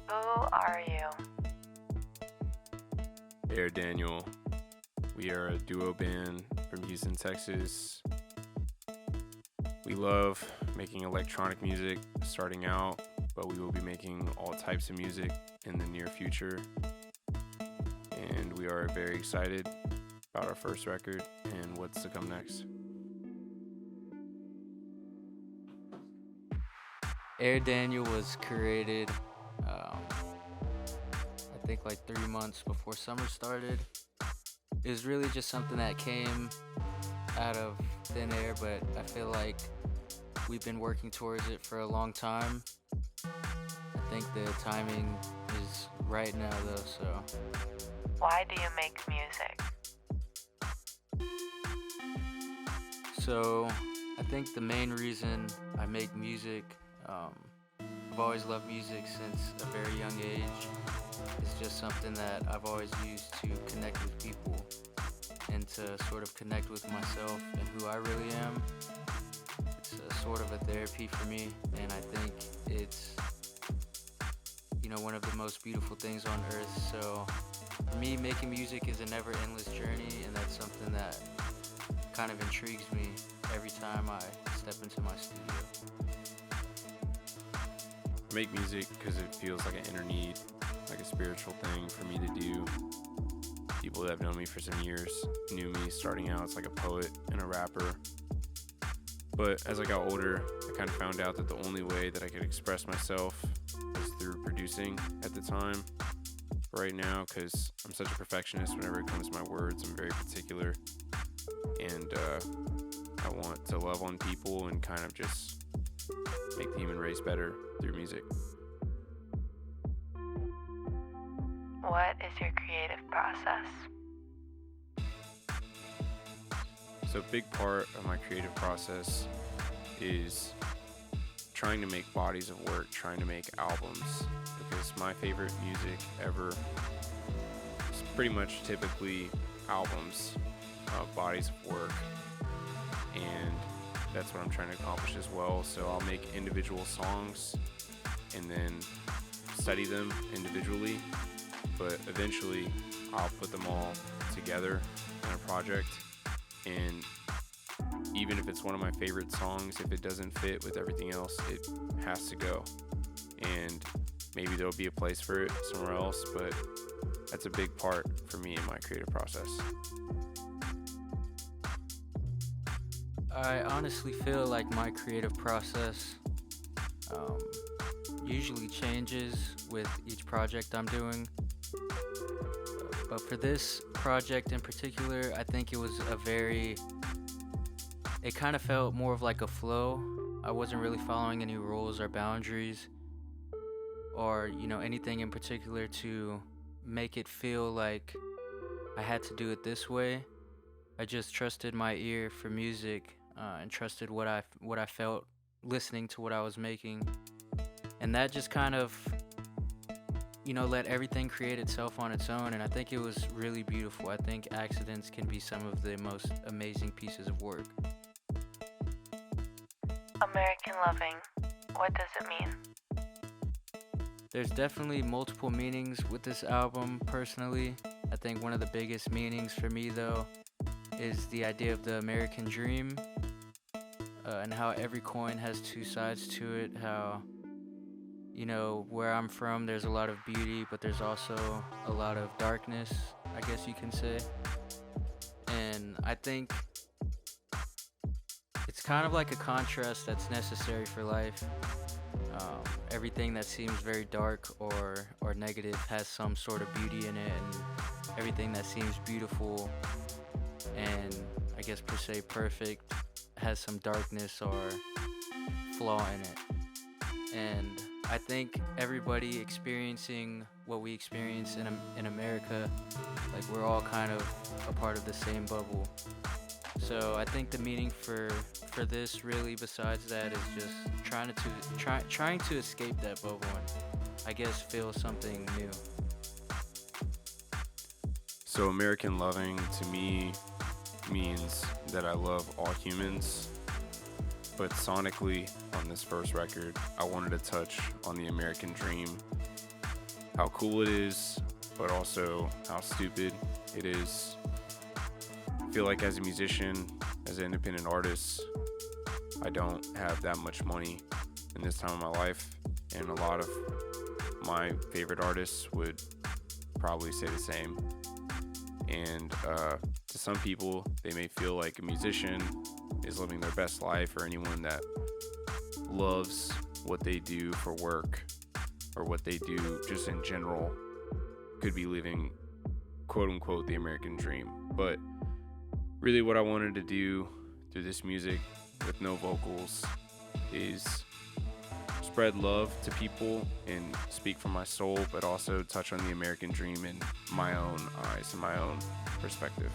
Who are you? AIRDANIEL. We are a duo band from Houston, Texas. We love making electronic music starting out, but we will be making all types of music in the near future. And we are very excited about our first record and what's to come next. AIRDANIEL was created, I think like 3 months before summer started. It was really just something that came out of thin air, but I feel like we've been working towards it for a long time. I think the timing is right now though, so. Why do you make music? So I think the main reason I make music, I've always loved music since a very young age. It's just something that I've always used to connect with people and to sort of connect with myself and who I really am. It's a sort of a therapy for me, and I think it's, one of the most beautiful things on earth. So for me, making music is a never-endless journey, and that's something that kind of intrigues me every time I step into my studio. I make music because it feels like an inner need, like a spiritual thing for me to do. People that have known me for some years knew me starting out as like a poet and a rapper. But as I got older, I kind of found out that the only way that I could express myself was through producing at the time. Right now, because I'm such a perfectionist whenever it comes to my words, I'm very particular. And I want to love on people and kind of just make the human race better through music. What is your creative process? So a big part of my creative process is trying to make bodies of work, trying to make albums, because my favorite music ever is pretty much typically albums, bodies of work, and that's what I'm trying to accomplish as well. So I'll make individual songs and then study them individually, but eventually I'll put them all together in a project. And even if it's one of my favorite songs, if it doesn't fit with everything else, it has to go. And maybe there'll be a place for it somewhere else, but that's a big part for me in my creative process. I honestly feel like my creative process usually changes with each project I'm doing. But for this project in particular, I think it was it kind of felt more of like a flow. I wasn't really following any rules or boundaries or, anything in particular to make it feel like I had to do it this way. I just trusted my ear for music and trusted what I felt listening to what I was making. And that just kind of let everything create itself on its own, and I think it was really beautiful. I think accidents can be some of the most amazing pieces of work. American loving. What does it mean? There's definitely multiple meanings with this album, personally. I think one of the biggest meanings for me, though, is the idea of the American dream, and how every coin has two sides to it, how where I'm from, there's a lot of beauty, but there's also a lot of darkness, I guess you can say. And I think it's kind of like a contrast that's necessary for life. Everything that seems very dark or negative has some sort of beauty in it, and everything that seems beautiful and I guess per se perfect has some darkness or flaw in it. And I think everybody experiencing what we experience in America, like we're all kind of a part of the same bubble. So I think the meaning for this really, besides that, is just trying to escape that bubble and I guess feel something new. So American loving to me means that I love all humans, but sonically on this first record, I wanted to touch on the American dream how cool it is, but also how stupid it is. I feel like as a musician, as an independent artist, I don't have that much money in this time of my life, and a lot of my favorite artists would probably say the same. And to some people, they may feel like a musician is living their best life, or anyone that loves what they do for work or what they do just in general could be living, quote unquote, the American dream. But really what I wanted to do through this music with no vocals is spread love to people and speak from my soul, but also touch on the American dream in my own eyes and my own perspective.